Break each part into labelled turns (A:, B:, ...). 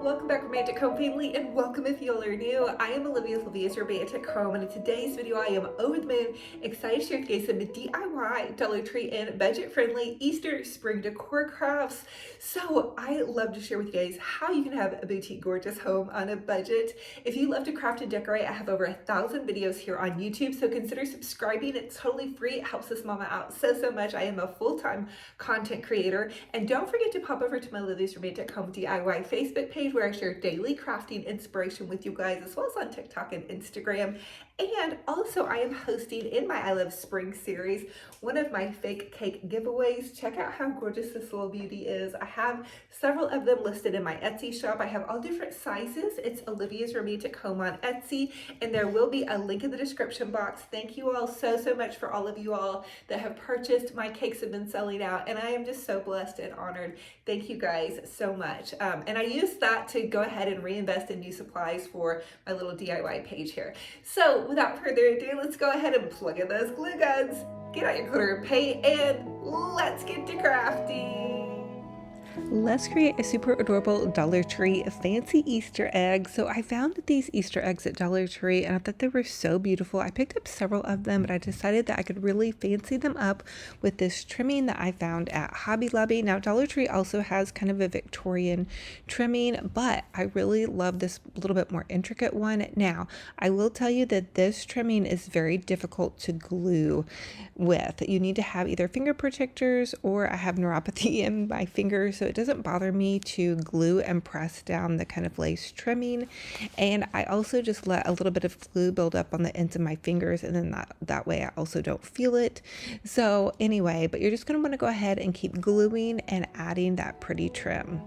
A: Welcome back, Romantic Home family, and welcome if you are new. I am Olivia's Romantic Home, and in today's video, I am over the moon, excited to share with you guys some DIY, Dollar Tree, and budget-friendly Easter spring decor crafts. So I love to share with you guys how you can have a boutique gorgeous home on a budget. If you love to craft and decorate, I have over 1,000 videos here on YouTube, so consider subscribing. It's totally free. It helps this mama out so much. I am a full-time content creator, and don't forget to pop over to my Olivia's Romantic Home DIY Facebook page, where I share daily crafting inspiration with you guys, as well as on TikTok and Instagram. And also, I am hosting in my I Love Spring series one of my fake cake giveaways. Check out how gorgeous this little beauty is. I have several of them listed in my Etsy shop. I have all different sizes. It's Olivia's Romantic Home on Etsy, and there will be a link in the description box. Thank you all so much for all of you all that have purchased. My cakes have been selling out, and I am just so blessed and honored. Thank you guys so much. And I use that to go ahead and reinvest in new supplies for my little DIY page here. So without further ado, let's go ahead and plug in those glue guns, get out your glitter and paint, and let's get to crafting. Let's create a super adorable Dollar Tree fancy Easter egg. So I found these Easter eggs at Dollar Tree, and I thought they were so beautiful. I picked up several of them, but I decided that I could really fancy them up with this trimming that I found at Hobby Lobby. Now, Dollar Tree also has kind of a Victorian trimming, but I really love this little bit more intricate one. Now, I will tell you that this trimming is very difficult to glue with. You need to have either finger protectors, or I have neuropathy in my fingers, so it doesn't bother me to glue and press down the kind of lace trimming. And I also just let a little bit of glue build up on the ends of my fingers, and then that way I also don't feel it. So anyway, but you're just going to want to go ahead and keep gluing and adding that pretty trim.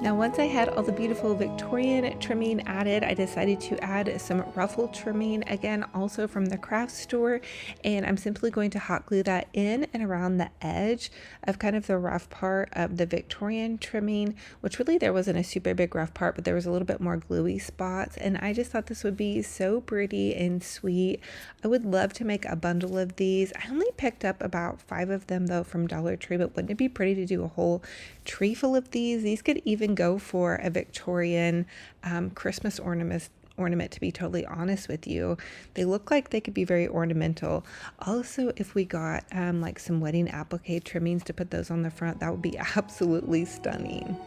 A: Now, once I had all the beautiful Victorian trimming added, I decided to add some ruffle trimming, again, also from the craft store, and I'm simply going to hot glue that in and around the edge of kind of the rough part of the Victorian trimming, which really there wasn't a super big rough part, but there was a little bit more gluey spots, and I just thought this would be so pretty and sweet. I would love to make a bundle of these. I only picked up about 5 of them though from Dollar Tree, but wouldn't it be pretty to do a whole tree full of these? These could even go for a Victorian Christmas ornament, to be totally honest with you. They look like they could be very ornamental. Also, if we got like some wedding applique trimmings to put those on the front, that would be absolutely stunning.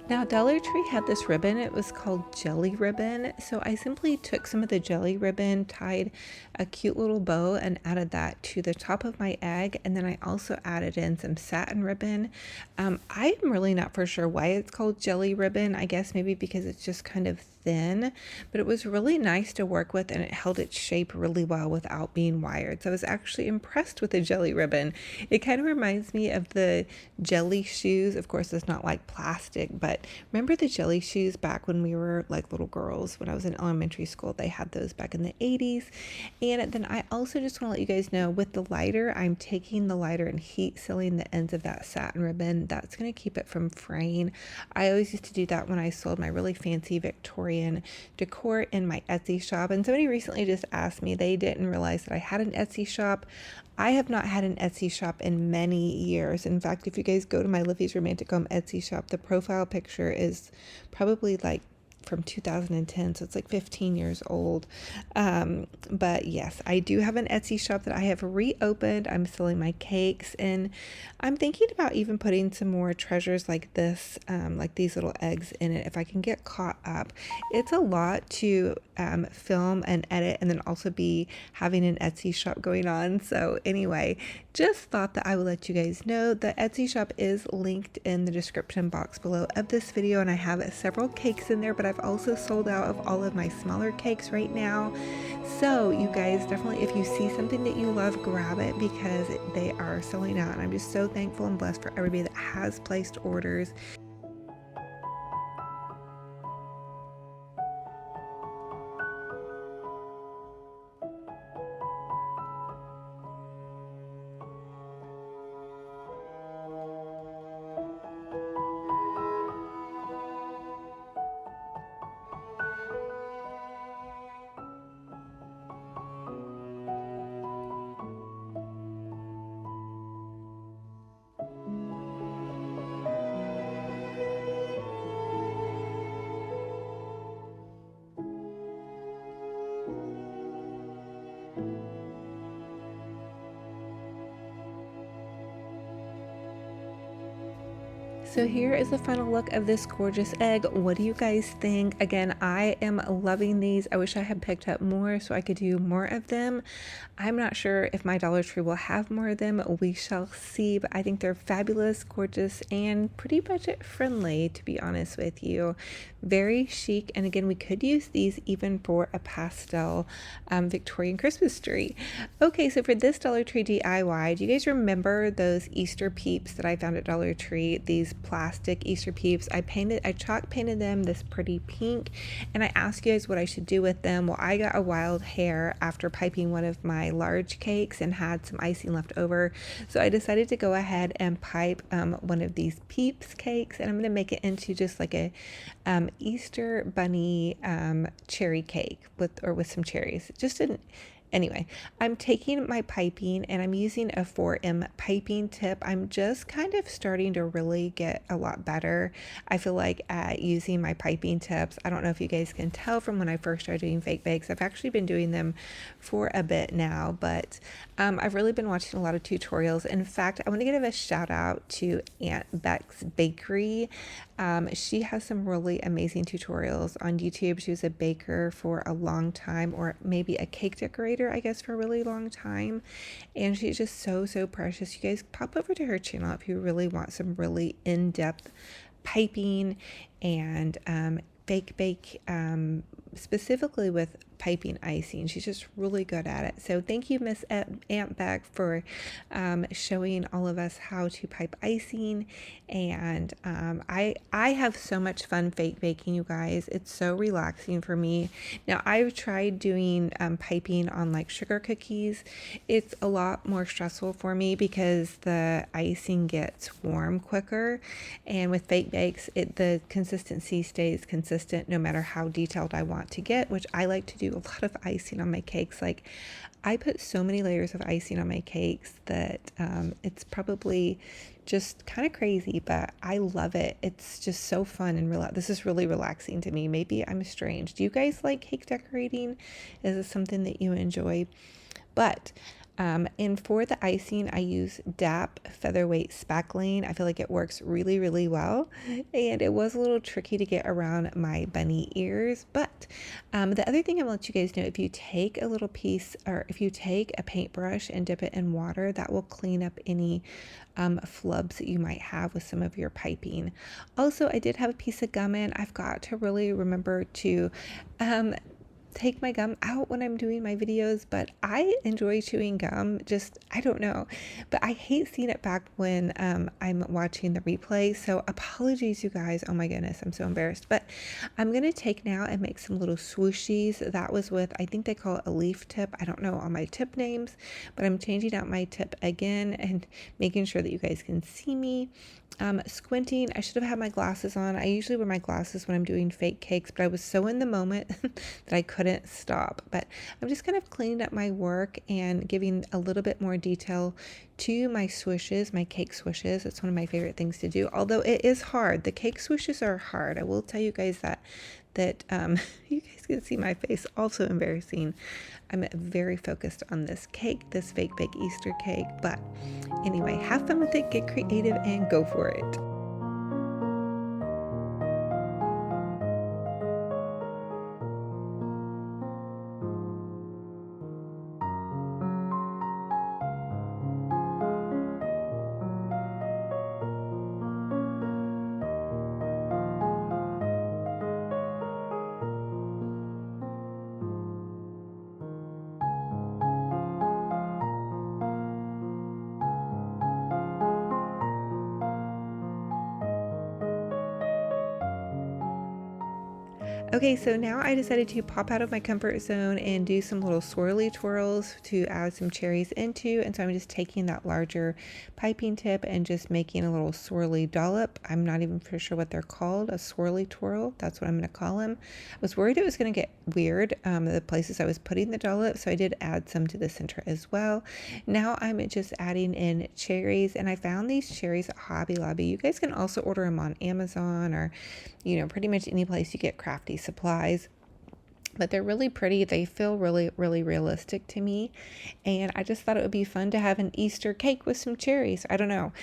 A: Now, Dollar Tree had this ribbon. It was called jelly ribbon. So I simply took some of the jelly ribbon, tied a cute little bow, and added that to the top of my egg. And then I also added in some satin ribbon. I'm really not for sure why it's called jelly ribbon. I guess maybe because it's just kind of thin, but it was really nice to work with, and it held its shape really well without being wired. So I was actually impressed with the jelly ribbon. It kind of reminds me of the jelly shoes. Of course, it's not like plastic, but remember the jelly shoes back when we were like little girls, when I was in elementary school? They had those back in the 80s. And then I also just want to let you guys know, with the lighter, I'm taking the lighter and heat sealing the ends of that satin ribbon. That's going to keep it from fraying. I always used to do that when I sold my really fancy Victorian Victorian decor in my Etsy shop. And somebody recently just asked me, they didn't realize that I had an Etsy shop. I have not had an Etsy shop in many years. In fact, if you guys go to my Livy's Romantic Home Etsy shop, the profile picture is probably like from 2010, so it's like 15 years old. But yes, I do have an Etsy shop that I have reopened. I'm selling my cakes, and I'm thinking about even putting some more treasures like this, like these little eggs in it, if I can get caught up. It's a lot to film and edit and then also be having an Etsy shop going on. So anyway, just thought that I would let you guys know the Etsy shop is linked in the description box below of this video, and I have several cakes in there, but I've also sold out of all of my smaller cakes right now. So you guys definitely, if you see something that you love, grab it because they are selling out, and I'm just so thankful and blessed for everybody that has placed orders. So here is the final look of this gorgeous egg. What do you guys think? Again, I am loving these. I wish I had picked up more so I could do more of them. I'm not sure if my Dollar Tree will have more of them. We shall see, but I think they're fabulous, gorgeous, and pretty budget friendly, to be honest with you. Very chic, and again, we could use these even for a pastel Victorian Christmas tree. Okay, so for this Dollar Tree DIY, do you guys remember those Easter peeps that I found at Dollar Tree? These plastic Easter peeps. I chalk painted them this pretty pink, and I asked you guys what I should do with them. Well, I got a wild hair after piping one of my large cakes and had some icing left over, so I decided to go ahead and pipe one of these peeps cakes, and I'm going to make it into just like a Easter bunny cherry cake with some cherries. Anyway, I'm taking my piping and I'm using a 4M piping tip. I'm just kind of starting to really get a lot better, I feel like, at using my piping tips. I don't know if you guys can tell from when I first started doing fake bakes. I've actually been doing them for a bit now, but I've really been watching a lot of tutorials. In fact, I want to give a shout out to Aunt Beck's Bakery. She has some really amazing tutorials on YouTube. She was a baker for a long time, or maybe a cake decorator, I guess, for a really long time, and she's just so precious. You guys pop over to her channel if you really want some really in-depth piping and bake specifically with piping icing. She's just really good at it. So thank you, Miss Aunt Beck, for showing all of us how to pipe icing. And I have so much fun fake baking, you guys. It's so relaxing for me. Now, I've tried doing piping on like sugar cookies. It's a lot more stressful for me because the icing gets warm quicker, and with fake bakes, the consistency stays consistent no matter how detailed I want to get, which I like to do a lot of icing on my cakes. Like, I put so many layers of icing on my cakes that it's probably just kind of crazy, but I love it. It's just so fun and this is really relaxing to me. Maybe I'm strange. Do you guys like cake decorating? Is this something that you enjoy? But and for the icing, I use DAP Featherweight Spackling. I feel like it works really well, and it was a little tricky to get around my bunny ears. But the other thing I want to let you guys know, if you take a little piece, or if you take a paintbrush and dip it in water, that will clean up any flubs that you might have with some of your piping. Also, I did have a piece of gum in. I've got to really remember to take my gum out when I'm doing my videos, but I enjoy chewing gum. Just, I don't know, but I hate seeing it back when I'm watching the replay. So apologies, you guys. Oh my goodness, I'm so embarrassed. But I'm gonna take now and make some little swooshies. That was with, I think they call it a leaf tip. I don't know all my tip names, but I'm changing out my tip again and making sure that you guys can see me. Squinting. I should have had my glasses on. I usually wear my glasses when I'm doing fake cakes, but I was so in the moment that I couldn't stop. But I'm just kind of cleaning up my work and giving a little bit more detail to my swishes, my cake swishes. It's one of my favorite things to do, although it is hard. The cake swishes are hard. I will tell you guys that you guys can see my face. Also embarrassing. I'm very focused on this cake, this fake bake Easter cake. But anyway, have fun with it, get creative, and go for it. Okay, so now I decided to pop out of my comfort zone and do some little swirly twirls to add some cherries into. And so I'm just taking that larger piping tip and just making a little swirly dollop. I'm not even for sure what they're called, a swirly twirl. That's what I'm going to call them. I was worried it was going to get weird, the places I was putting the dollop, so I did add some to the center as well. Now I'm just adding in cherries, and I found these cherries at Hobby Lobby. You guys can also order them on Amazon or pretty much any place you get crafty supplies. But they're really pretty. They feel really, really realistic to me. And I just thought it would be fun to have an Easter cake with some cherries. I don't know.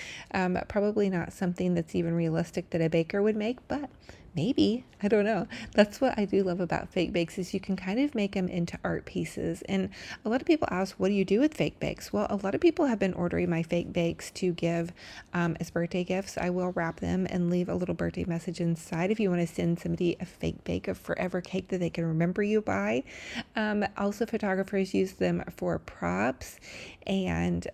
A: Probably not something that's even realistic that a baker would make, but maybe. I don't know. That's what I do love about fake bakes is you can kind of make them into art pieces. And a lot of people ask, what do you do with fake bakes? Well, a lot of people have been ordering my fake bakes to give as birthday gifts. I will wrap them and leave a little birthday message inside if you want to send somebody a fake bake, a forever cake that they can remember you by. Also, photographers use them for props, and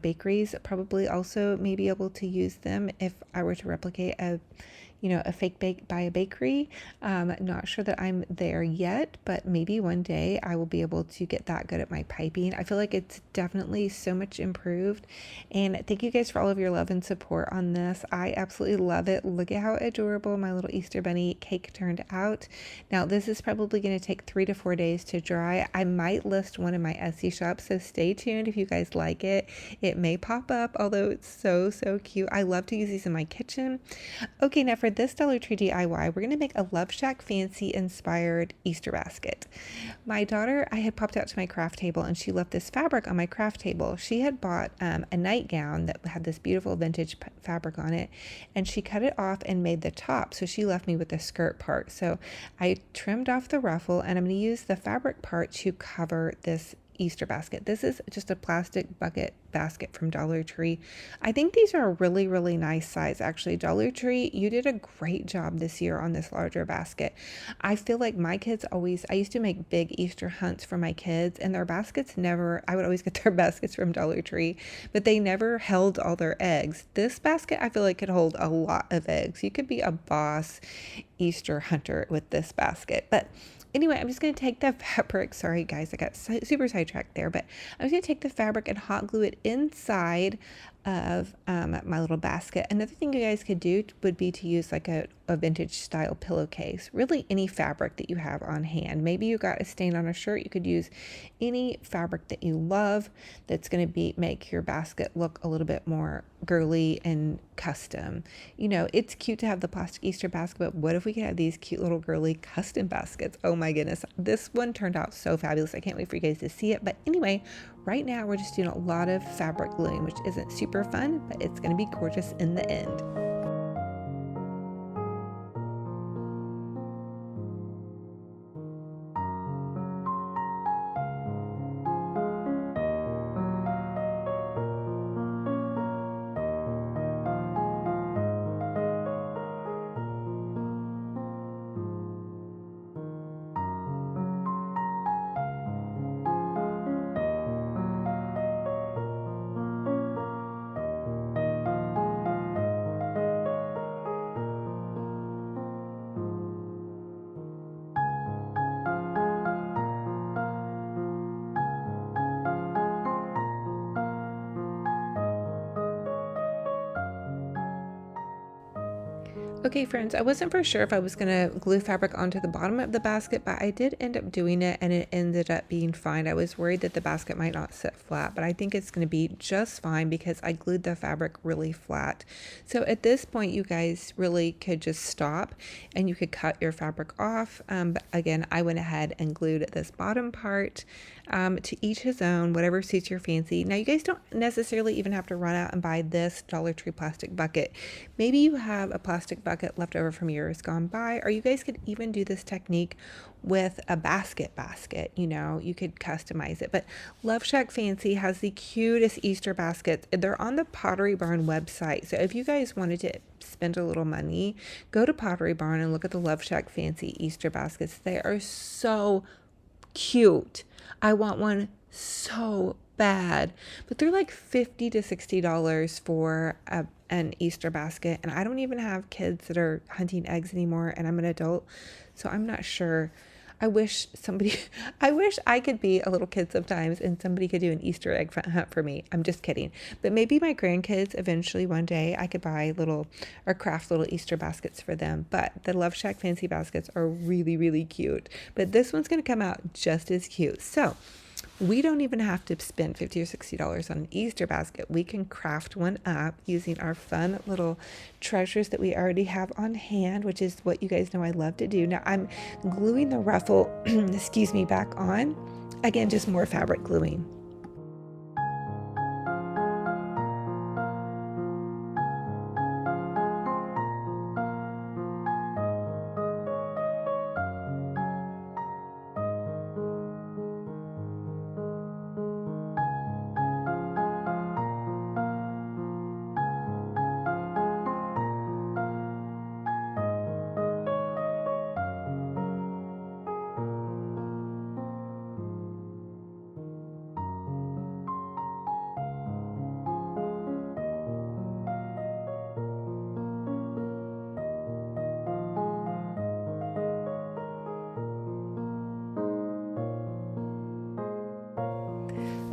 A: bakeries probably also may be able to use them if I were to replicate a fake bake by a bakery. Not sure that I'm there yet, but maybe one day I will be able to get that good at my piping. I feel like it's definitely so much improved. And thank you guys for all of your love and support on this. I absolutely love it. Look at how adorable my little Easter bunny cake turned out. Now, this is probably going to take 3 to 4 days to dry. I might list one in my Etsy shop, so stay tuned if you guys like it. It may pop up, although it's so, so cute. I love to use these in my kitchen. Okay, now for this Dollar Tree DIY, we're going to make a Love Shack Fancy inspired Easter basket. My daughter, I had popped out to my craft table and she left this fabric on my craft table. She had bought a nightgown that had this beautiful vintage fabric on it, and she cut it off and made the top. So she left me with the skirt part. So I trimmed off the ruffle, and I'm going to use the fabric part to cover this Easter basket. This is just a plastic bucket basket from Dollar Tree. I think these are a really, really nice size. Actually, Dollar Tree, you did a great job this year on this larger basket. I feel like my kids I used to make big Easter hunts for my kids, and their baskets I would always get their baskets from Dollar Tree, but they never held all their eggs. This basket, I feel like, could hold a lot of eggs. You could be a boss Easter hunter with this basket. But anyway, I'm just going to take the fabric. Sorry, guys, I got super sidetracked there, but I'm just going to take the fabric and hot glue it inside of my little basket. Another thing you guys could do would be to use like a vintage style pillowcase. Really any fabric that you have on hand. Maybe you got a stain on a shirt. You could use any fabric that you love that's going to make your basket look a little bit more girly and custom. It's cute to have the plastic Easter basket, but what if we could have these cute little girly custom baskets? Oh my goodness. This one turned out so fabulous. I can't wait for you guys to see it. But anyway, right now we're just doing a lot of fabric gluing, which isn't super fun, but it's going to be gorgeous in the end. Okay, friends, I wasn't for sure if I was going to glue fabric onto the bottom of the basket, but I did end up doing it and it ended up being fine. I was worried that the basket might not sit flat, but I think it's going to be just fine because I glued the fabric really flat. So at this point, you guys really could just stop and you could cut your fabric off. But again, I went ahead and glued this bottom part. To each his own, whatever suits your fancy. Now, you guys don't necessarily even have to run out and buy this Dollar Tree plastic bucket. Maybe you have a plastic bucket left over from years gone by, or you guys could even do this technique with a basket. You know, you could customize it. But Love Shack Fancy has the cutest Easter baskets. They're on the Pottery Barn website. So if you guys wanted to spend a little money, go to Pottery Barn and look at the Love Shack Fancy Easter baskets. They are so cute. I want one so bad, but they're like $50 to $60 for an Easter basket, and I don't even have kids that are hunting eggs anymore, and I'm an adult, so I'm not sure. I wish I wish I could be a little kid sometimes and somebody could do an Easter egg hunt for me. I'm just kidding. But maybe my grandkids eventually one day I could buy little or craft little Easter baskets for them. But the Love Shack Fancy baskets are really, really cute. But this one's going to come out just as cute. So we don't even have to spend $50 or $60 on an Easter basket. We can craft one up using our fun little treasures that we already have on hand, which is what you guys know I love to do. Now I'm gluing the ruffle, excuse me, back on. Again, just more fabric gluing.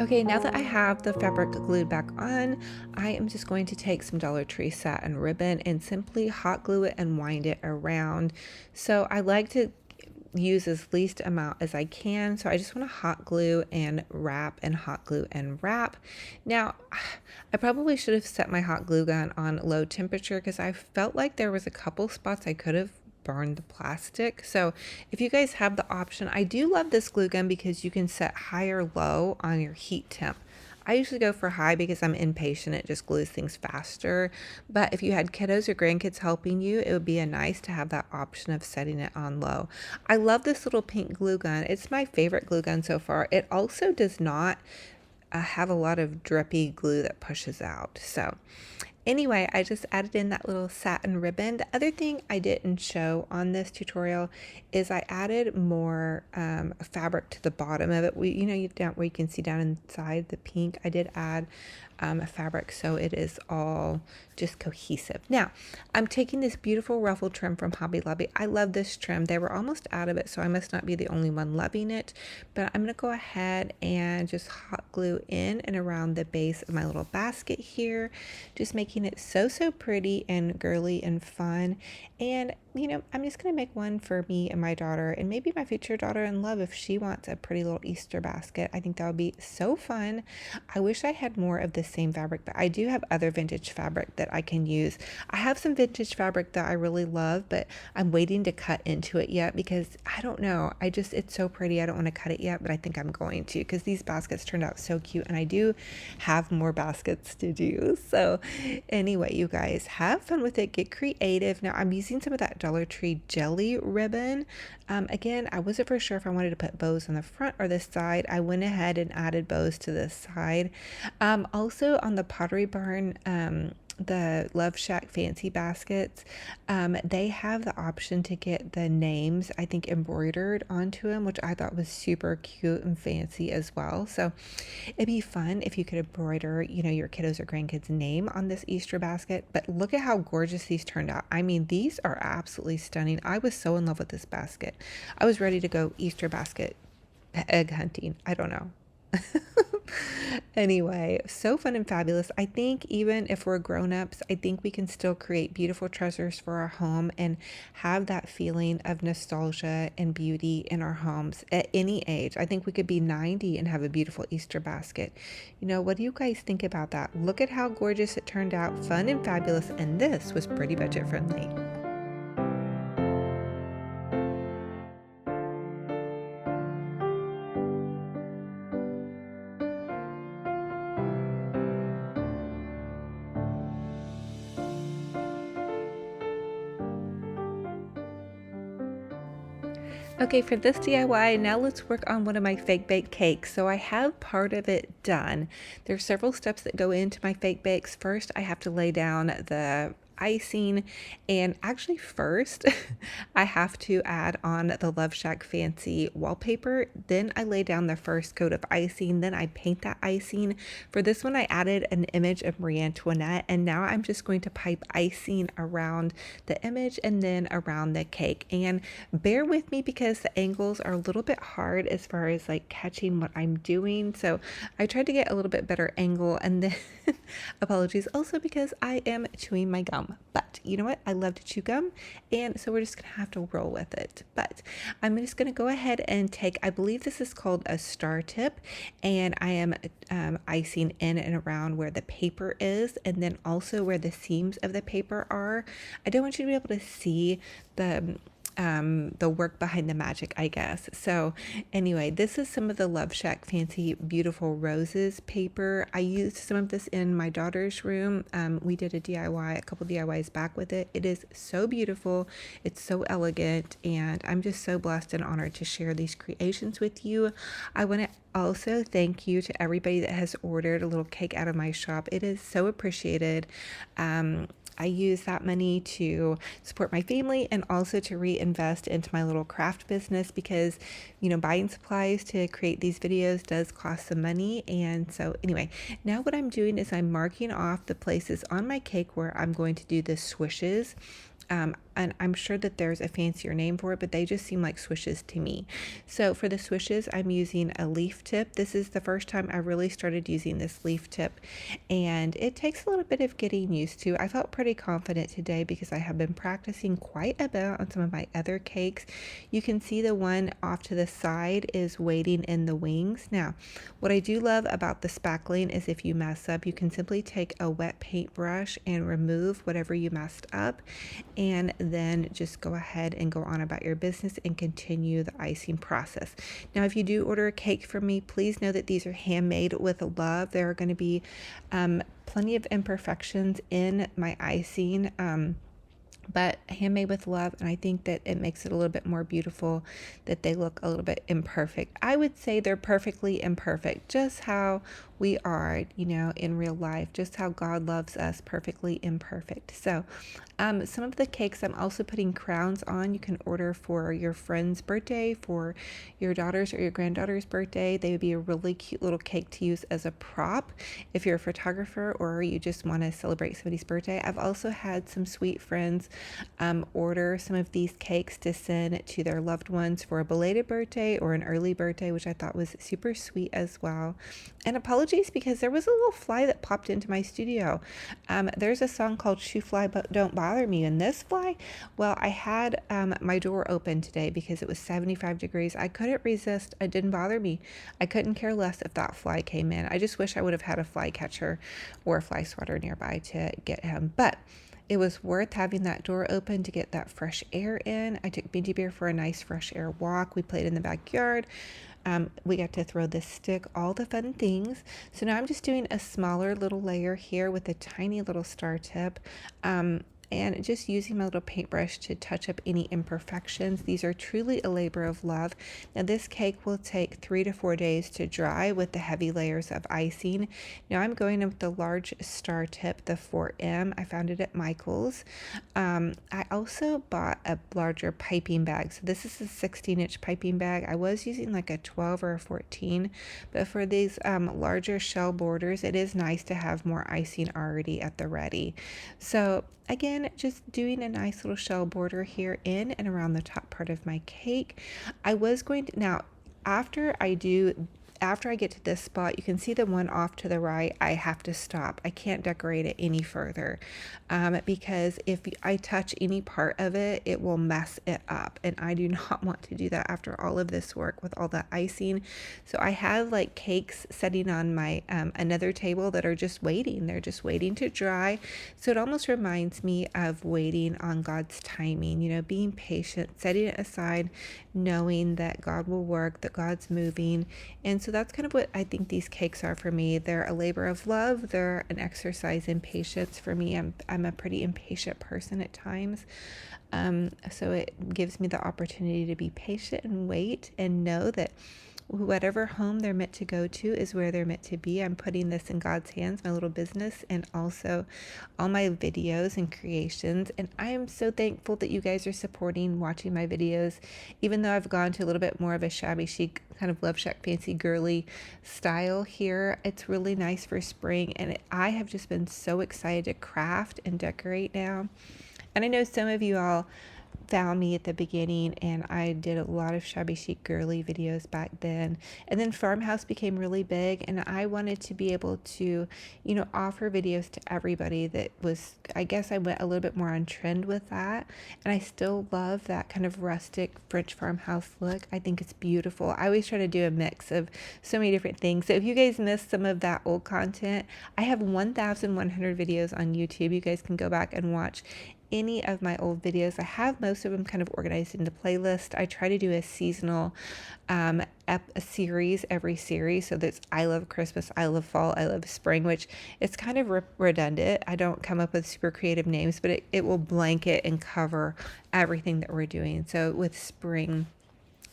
A: Okay, now that I have the fabric glued back on, I am just going to take some Dollar Tree satin ribbon and simply hot glue it and wind it around. So I like to use as least amount as I can. So I just want to hot glue and wrap and hot glue and wrap. Now, I probably should have set my hot glue gun on low temperature because I felt like there was a couple spots I could have burn the plastic. So if you guys have the option, I do love this glue gun because you can set high or low on your heat temp. I usually go for high because I'm impatient. It just glues things faster. But if you had kiddos or grandkids helping you, it would be nice to have that option of setting it on low. I love this little pink glue gun. It's my favorite glue gun so far. It also does not have a lot of drippy glue that pushes out. So anyway, I just added in that little satin ribbon. The other thing I didn't show on this tutorial is I added more fabric to the bottom of it. Where you can see down inside the pink, I did add a fabric so it is all just cohesive. Now, I'm taking this beautiful ruffle trim from Hobby Lobby. I love this trim. They were almost out of it, so I must not be the only one loving it. But I'm going to go ahead and just hot glue in and around the base of my little basket here, just making it so pretty and girly and fun. And I'm just going to make one for me and my daughter and maybe my future daughter-in-law if she wants a pretty little Easter basket. I think that would be so fun. I wish I had more of the same fabric, but I do have other vintage fabric that I can use. I have some vintage fabric that I really love, but I'm waiting to cut into it yet because I don't know. It's so pretty. I don't want to cut it yet, but I think I'm going to because these baskets turned out so cute and I do have more baskets to do. So anyway, you guys have fun with it. Get creative. Now I'm using some of that Dollar Tree jelly ribbon. Again, I wasn't for sure if I wanted to put bows on the front or the side. I went ahead and added bows to the side. Also on the Pottery Barn, the Love Shack Fancy baskets, they have the option to get the names, I think, embroidered onto them, which I thought was super cute and fancy as well. So it'd be fun if you could embroider, your kiddos or grandkids' name on this Easter basket. But look at how gorgeous these turned out. I mean, these are absolutely stunning. I was so in love with this basket. I was ready to go Easter basket egg hunting. I don't know. Anyway, so fun and fabulous. I think even if we're grown-ups, I think we can still create beautiful treasures for our home and have that feeling of nostalgia and beauty in our homes at any age. I think we could be 90 and have a beautiful Easter basket. What do you guys think about that? Look at how gorgeous it turned out, fun and fabulous, and this was pretty budget friendly. Okay, for this DIY, now let's work on one of my fake bake cakes. So I have part of it done. There's several steps that go into my fake bakes. First, I have to lay down the icing, and actually first I have to add on the Love Shack fancy wallpaper. Then I lay down the first coat of icing, then I paint that icing. For this one I added an image of Marie Antoinette, and now I'm just going to pipe icing around the image and then around the cake. And bear with me because the angles are a little bit hard as far as like catching what I'm doing, so I tried to get a little bit better angle. And then apologies also because I am chewing my gum. But you know what? I love to chew gum, and so we're just going to have to roll with it. But I'm just going to go ahead and take, I believe this is called a star tip, and I am icing in and around where the paper is, and then also where the seams of the paper are. I don't want you to be able to see the work behind the magic, I guess. So anyway, this is some of the Love Shack fancy beautiful roses paper. I used some of this in my daughter's room. We did a DIY, a couple DIYs back with it. It is so beautiful. It's so elegant, and I'm just so blessed and honored to share these creations with you. I want to also thank you to everybody that has ordered a little cake out of my shop. It is so appreciated. I use that money to support my family and also to reinvest into my little craft business because, buying supplies to create these videos does cost some money. And so anyway, now what I'm doing is I'm marking off the places on my cake where I'm going to do the swishes. And I'm sure that there's a fancier name for it, but they just seem like swishes to me. So for the swishes, I'm using a leaf tip. This is the first time I really started using this leaf tip, and it takes a little bit of getting used to. I felt pretty confident today because I have been practicing quite a bit on some of my other cakes. You can see the one off to the side is waiting in the wings. Now, what I do love about the spackling is if you mess up, you can simply take a wet paintbrush and remove whatever you messed up, and then just go ahead and go on about your business and continue the icing process. Now, if you do order a cake from me, please know that these are handmade with love. There are going to be plenty of imperfections in my icing, but handmade with love, and I think that it makes it a little bit more beautiful that they look a little bit imperfect. I would say they're perfectly imperfect, just how we are, in real life, just how God loves us, perfectly imperfect. So some of the cakes I'm also putting crowns on. You can order for your friend's birthday, for your daughter's or your granddaughter's birthday. They would be a really cute little cake to use as a prop if you're a photographer or you just want to celebrate somebody's birthday. I've also had some sweet friends order some of these cakes to send to their loved ones for a belated birthday or an early birthday, which I thought was super sweet as well. And apologies because there was a little fly that popped into my studio. There's a song called Shoo Fly But Don't Bother Me, and this fly, well, I had my door open today because it was 75 degrees. I couldn't resist. It didn't bother me. I couldn't care less if that fly came in. I just wish I would have had a fly catcher or a fly swatter nearby to get him. But it was worth having that door open to get that fresh air in. I took Bingy Bear for a nice fresh air walk. We played in the backyard. We got to throw this stick, all the fun things. So now I'm just doing a smaller little layer here with a tiny little star tip. And just using my little paintbrush to touch up any imperfections. These are truly a labor of love. Now this cake will take 3 to 4 days to dry with the heavy layers of icing. Now I'm going in with the large star tip, the 4M. I found it at Michael's. I also bought a larger piping bag. So this is a 16-inch piping bag. I was using like a 12 or a 14, but for these larger shell borders, it is nice to have more icing already at the ready. So again, just doing a nice little shell border here in and around the top part of my cake. I was going to, now after I do after I get to this spot, you can see the one off to the right, I have to stop. I can't decorate it any further because if I touch any part of it, it will mess it up. And I do not want to do that after all of this work with all the icing. So I have like cakes sitting on my another table that are just waiting. They're just waiting to dry. So it almost reminds me of waiting on God's timing, you know, being patient, setting it aside, knowing that God will work, that God's moving. And so that's kind of what I think these cakes are for me. They're a labor of love. They're an exercise in patience for me. I'm a pretty impatient person at times. So it gives me the opportunity to be patient and wait and know that whatever home they're meant to go to is where they're meant to be. I'm putting this in God's hands, my little business, and also all my videos and creations. And I am so thankful that you guys are supporting, watching my videos, even though I've gone to a little bit more of a shabby chic kind of Love Shack fancy girly style here. It's really nice for spring, and I have just been so excited to craft and decorate now. And I know some of you all found me at the beginning, and I did a lot of shabby chic girly videos back then, and then Farmhouse became really big, and I wanted to be able to, you know, offer videos to everybody. That was, I guess I went a little bit more on trend with that, and I still love that kind of rustic French farmhouse look. I think it's beautiful. I always try to do a mix of so many different things. So if you guys missed some of that old content, I have 1,100 videos on YouTube. You guys can go back and watch any of my old videos. I have most of them kind of organized into playlist. I try to do a seasonal a series every series. So that's I love Christmas, I love fall, I love spring, which it's kind of redundant. I don't come up with super creative names, but it will blanket and cover everything that we're doing. So with spring,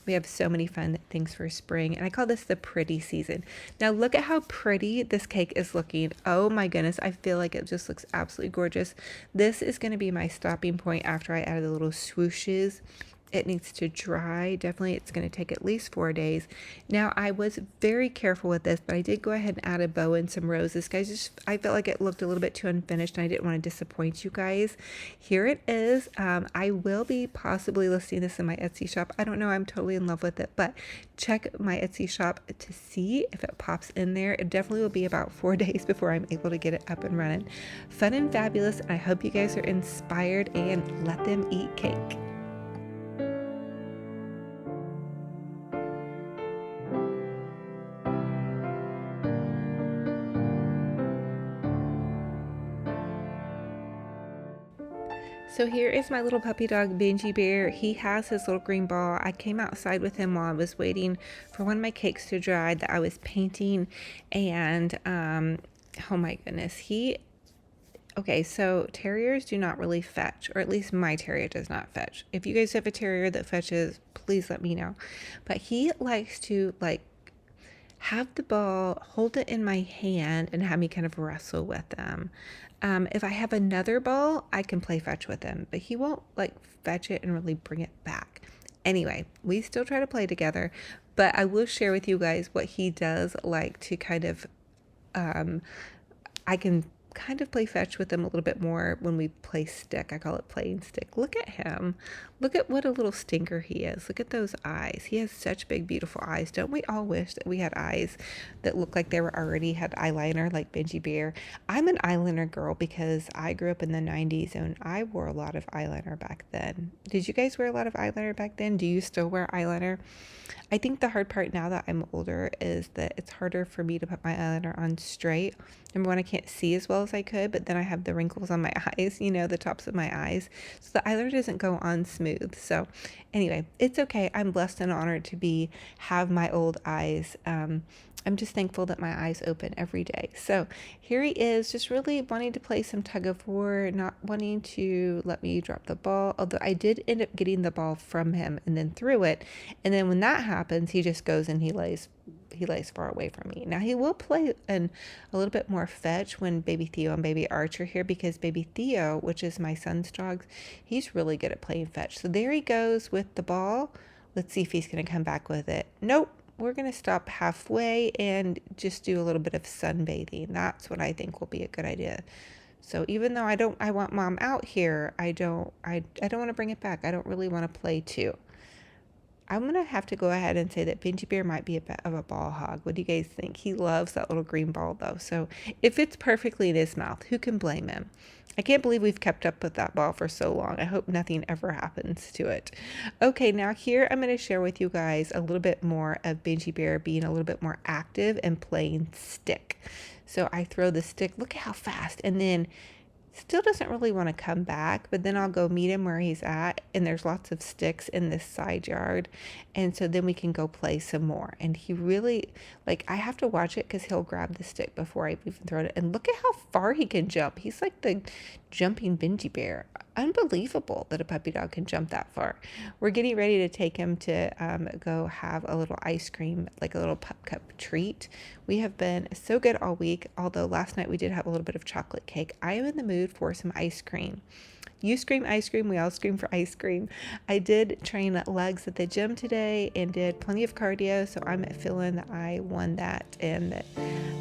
A: we have so many fun things for spring, and I call this the pretty season. Now look at how pretty this cake is looking. Oh my goodness, I feel like it just looks absolutely gorgeous. This is going to be my stopping point after I add the little swooshes. It needs to dry. Definitely, it's going to take at least 4 days. Now, I was very careful with this, but I did go ahead and add a bow and some roses. Guys, I felt like it looked a little bit too unfinished, and I didn't want to disappoint you guys. Here it is. I will be possibly listing this in my Etsy shop. I don't know. I'm totally in love with it, but check my Etsy shop to see if it pops in there. It definitely will be about 4 days before I'm able to get it up and running. Fun and fabulous, and I hope you guys are inspired, and let them eat cake. So here is my little puppy dog, Benji Bear. He has his little green ball. I came outside with him while I was waiting for one of my cakes to dry that I was painting. And, oh my goodness, okay, so terriers do not really fetch, or at least my terrier does not fetch. If you guys have a terrier that fetches, please let me know. But he likes to, like, have the ball, hold it in my hand, and have me kind of wrestle with them. If I have another ball, I can play fetch with him, but he won't like fetch it and really bring it back. Anyway, we still try to play together, but I will share with you guys what he does like to kind of, I can kind of play fetch with him a little bit more when we play stick. I call it playing stick. Look at him. Look at what a little stinker he is. Look at those eyes. He has such big, beautiful eyes. Don't we all wish that we had eyes that look like they were already had eyeliner like Benji Bear? I'm an eyeliner girl because I grew up in the 90s and I wore a lot of eyeliner back then. Did you guys wear a lot of eyeliner back then? Do you still wear eyeliner? I think the hard part now that I'm older is that it's harder for me to put my eyeliner on straight. Number one, I can't see as well as I could, but then I have the wrinkles on my eyes, you know, the tops of my eyes. So the eyeliner doesn't go on smooth. So anyway, it's okay. I'm blessed and honored to have my old eyes. I'm just thankful that my eyes open every day. So here he is, just really wanting to play some tug of war, not wanting to let me drop the ball. Although I did end up getting the ball from him and then threw it. And then when that happens, he just goes and he lays far away from me. Now he will play a little bit more fetch when baby Theo and baby Arch are here, because baby Theo, which is my son's dog, he's really good at playing fetch. So there he goes with the ball. Let's see if he's going to come back with it. Nope. We're going to stop halfway and just do a little bit of sunbathing. That's what I think will be a good idea. So even though I want mom out here, I don't want to bring it back. I don't really want to play too. I'm going to have to go ahead and say that Benji Bear might be a bit of a ball hog. What do you guys think? He loves that little green ball though. So it fits perfectly in his mouth. Who can blame him? I can't believe we've kept up with that ball for so long. I hope nothing ever happens to it. Okay, now here I'm going to share with you guys a little bit more of Benji Bear being a little bit more active and playing stick. So I throw the stick, look at how fast, and then still doesn't really want to come back, but then I'll go meet him where he's at, and there's lots of sticks in this side yard, and so then we can go play some more. And he really, like, I have to watch it because he'll grab the stick before I even throw it, and look at how far he can jump. He's like the jumping Benji Bear. Unbelievable that a puppy dog can jump that far. We're getting ready to take him to go have a little ice cream, like a little pup cup treat. We have been so good all week, although last night we did have a little bit of chocolate cake. I am in the mood for some ice cream. You scream ice cream, we all scream for ice cream. I did train legs at the gym today and did plenty of cardio, so I'm feeling that I won that and that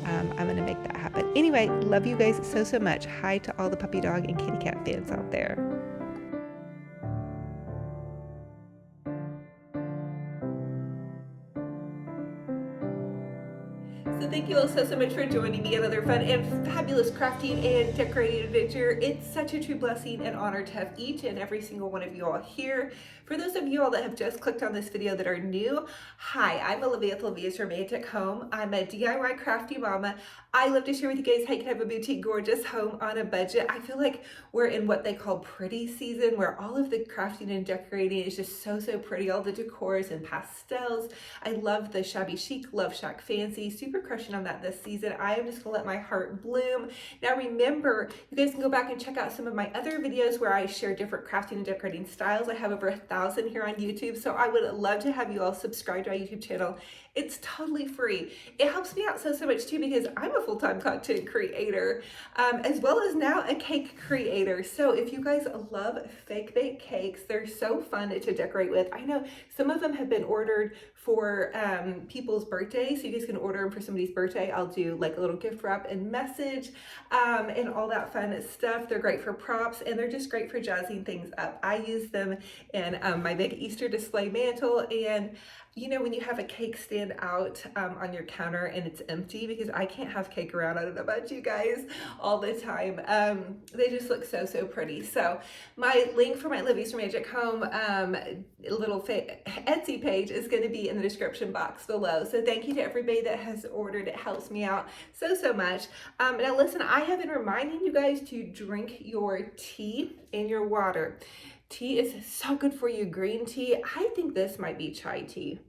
A: I'm going to make that happen. Anyway, love you guys so much. Hi to all the puppy dog and kitty cat fans out there. So thank you all so much for joining me. Another fun and fabulous crafting and decorating adventure. It's such a true blessing and honor to have each and every single one of you all here. For those of you all that have just clicked on this video that are new, hi, I'm Olivia with Olivia's Romantic Home. I'm a DIY crafty mama. I love to share with you guys how you can have a boutique gorgeous home on a budget. I feel like we're in what they call pretty season, where all of the crafting and decorating is just so pretty. All the decors and pastels. I love the shabby chic, love shack fancy, super crushing on that this season. I am just gonna let my heart bloom. Now remember, you guys can go back and check out some of my other videos where I share different crafting and decorating styles. I have over 1,000 here on YouTube, so I would love to have you all subscribe to my YouTube channel. It's totally free. It helps me out so much too, because I'm a full-time content creator, as well as now a cake creator. So if you guys love fake bake cakes, they're so fun to decorate with. I know some of them have been ordered for people's birthdays, so you guys can order them for somebody's birthday. I'll do like a little gift wrap and message and all that fun stuff. They're great for props, and they're just great for jazzing things up. I use them in my big Easter display mantle, and you know, when you have a cake stand out on your counter and it's empty, because I can't have cake around, I don't know about you guys, all the time. They just look so pretty. So my link for my Olivia's Romantic Home little Etsy page is going to be in the description box below. So thank you to everybody that has ordered. It helps me out so much. Now listen, I have been reminding you guys to drink your tea and your water. Tea is so good for you. Green tea. I think this might be chai tea.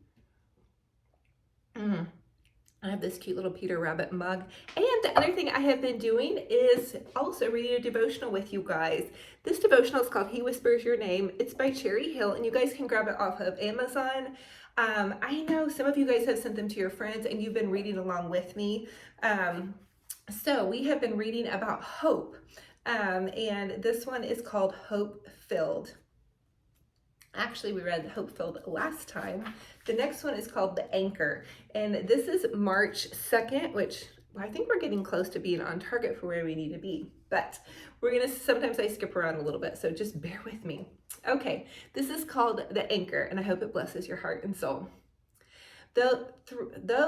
A: I have this cute little Peter Rabbit mug. And the other thing I have been doing is also reading a devotional with you guys. This devotional is called He Whispers Your Name. It's by Cherry Hill, and you guys can grab it off of Amazon. I know some of you guys have sent them to your friends and you've been reading along with me. So we have been reading about hope. And this one is called Hope Filled. Actually, we read Hope Filled last time. The next one is called The Anchor. And this is March 2nd, which I think we're getting close to being on target for where we need to be. But sometimes I skip around a little bit, so just bear with me. Okay, this is called The Anchor, and I hope it blesses your heart and soul. Though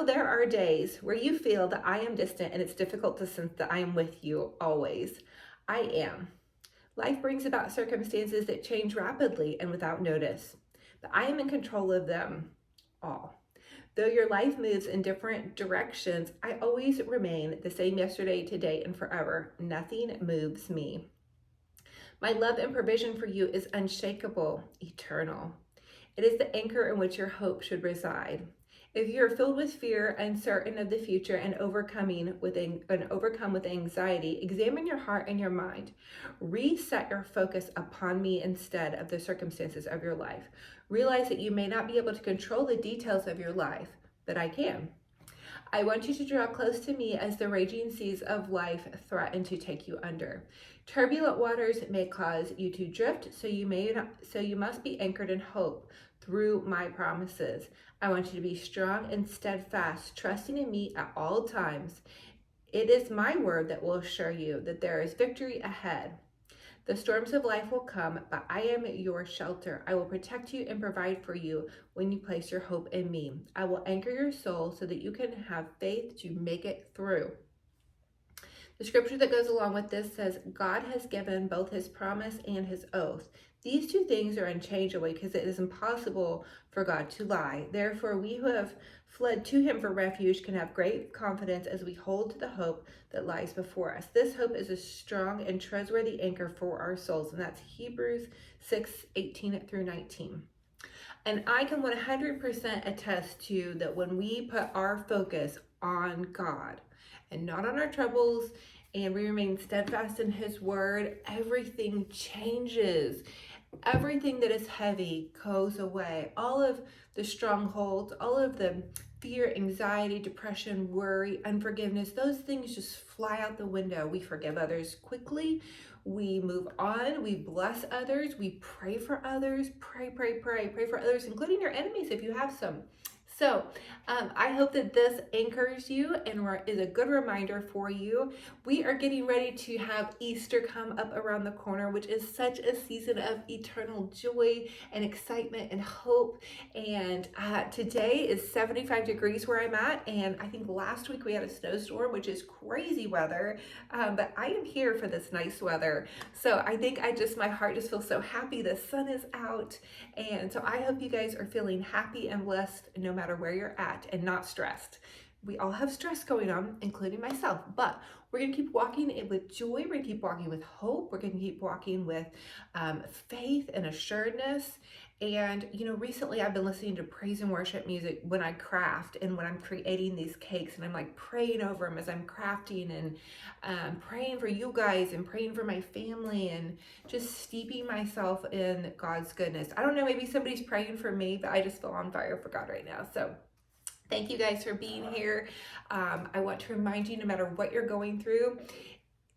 A: there are days where you feel that I am distant and it's difficult to sense that I am with you always, I am. Life brings about circumstances that change rapidly and without notice, but I am in control of them all. Though your life moves in different directions, I always remain the same yesterday, today, and forever. Nothing moves me. My love and provision for you is unshakable, eternal. It is the anchor in which your hope should reside. If you are filled with fear, uncertain of the future, and overcome with anxiety, examine your heart and your mind. Reset your focus upon me instead of the circumstances of your life. Realize that you may not be able to control the details of your life, but I can. I want you to draw close to me as the raging seas of life threaten to take you under. Turbulent waters may cause you to drift, so you must be anchored in hope through my promises. I want you to be strong and steadfast, trusting in me at all times. It is my word that will assure you that there is victory ahead. The storms of life will come, but I am your shelter. I will protect you and provide for you when you place your hope in me. I will anchor your soul so that you can have faith to make it through. The scripture that goes along with this says, God has given both his promise and his oath. These two things are unchangeable because it is impossible for God to lie. Therefore, we who have fled to him for refuge can have great confidence as we hold to the hope that lies before us. This hope is a strong and trustworthy anchor for our souls, and that's Hebrews 6:18 through 19. And I can 100% attest to that when we put our focus on God and not on our troubles, and we remain steadfast in his word, everything changes. Everything that is heavy goes away. All of the strongholds, all of the fear, anxiety, depression, worry, unforgiveness, those things just fly out the window. We forgive others quickly. We move on. We bless others. We pray for others. Pray for others, including your enemies if you have some. So I hope that this anchors you and is a good reminder for you. We are getting ready to have Easter come up around the corner, which is such a season of eternal joy and excitement and hope. And today is 75 degrees where I'm at. And I think last week we had a snowstorm, which is crazy weather. But I am here for this nice weather. So I think my heart just feels so happy. The sun is out. And so I hope you guys are feeling happy and blessed no matter where you're at and not stressed. We all have stress going on, including myself, but we're going to keep walking with joy. We're going to keep walking with hope. We're going to keep walking with faith and assuredness. And, recently I've been listening to praise and worship music when I craft and when I'm creating these cakes, and I'm like praying over them as I'm crafting and praying for you guys and praying for my family and just steeping myself in God's goodness. I don't know, maybe somebody's praying for me, but I just feel on fire for God right now. So thank you guys for being here. I want to remind you, no matter what you're going through,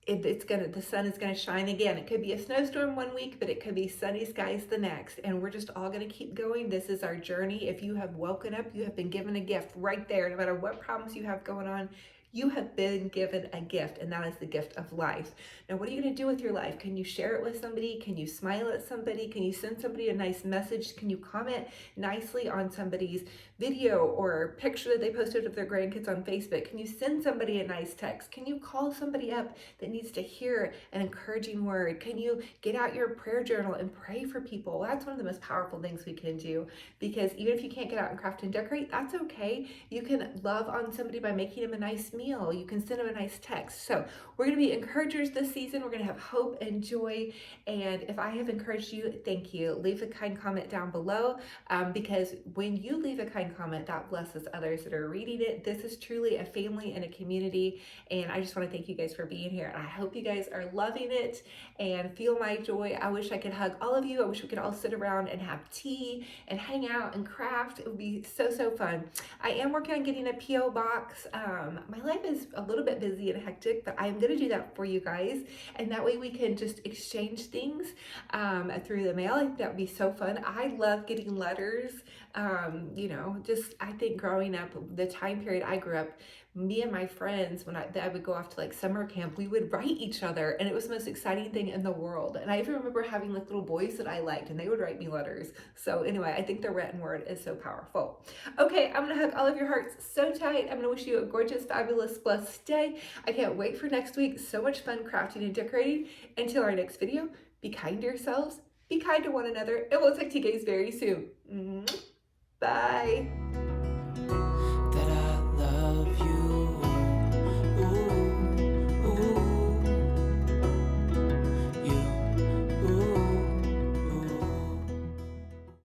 A: the sun is gonna shine again. It could be a snowstorm one week, but it could be sunny skies the next, and we're just all gonna keep going. This is our journey. If you have woken up, you have been given a gift right there. No matter what problems you have going on, you have been given a gift, and that is the gift of life. Now, what are you going to do with your life? Can you share it with somebody? Can you smile at somebody? Can you send somebody a nice message? Can you comment nicely on somebody's video or picture that they posted of their grandkids on Facebook? Can you send somebody a nice text? Can you call somebody up that needs to hear an encouraging word? Can you get out your prayer journal and pray for people? That's one of the most powerful things we can do, because even if you can't get out and craft and decorate, that's okay. You can love on somebody by making them a nice meal. You can send them a nice text. So we're going to be encouragers this season. We're going to have hope and joy. And if I have encouraged you, thank you. Leave a kind comment down below, because when you leave a kind comment, that blesses others that are reading it. This is truly a family and a community. And I just want to thank you guys for being here. And I hope you guys are loving it and feel my joy. I wish I could hug all of you. I wish we could all sit around and have tea and hang out and craft. It would be so fun. I am working on getting a P.O. box. My life is a little bit busy and hectic, but I'm going to do that for you guys. And that way we can just exchange things through the mail. I think that would be so fun. I love getting letters. I think growing up, the time period I grew up, me and my friends, when I would go off to like summer camp, we would write each other, and it was the most exciting thing in the world. And I even remember having like little boys that I liked, and they would write me letters. So anyway, I think the written word is so powerful. Okay, I'm gonna hug all of your hearts so tight. I'm gonna wish you a gorgeous, fabulous, blessed day. I can't wait for next week. So much fun crafting and decorating. Until our next video, be kind to yourselves, be kind to one another, and we'll talk to you guys very soon. Bye.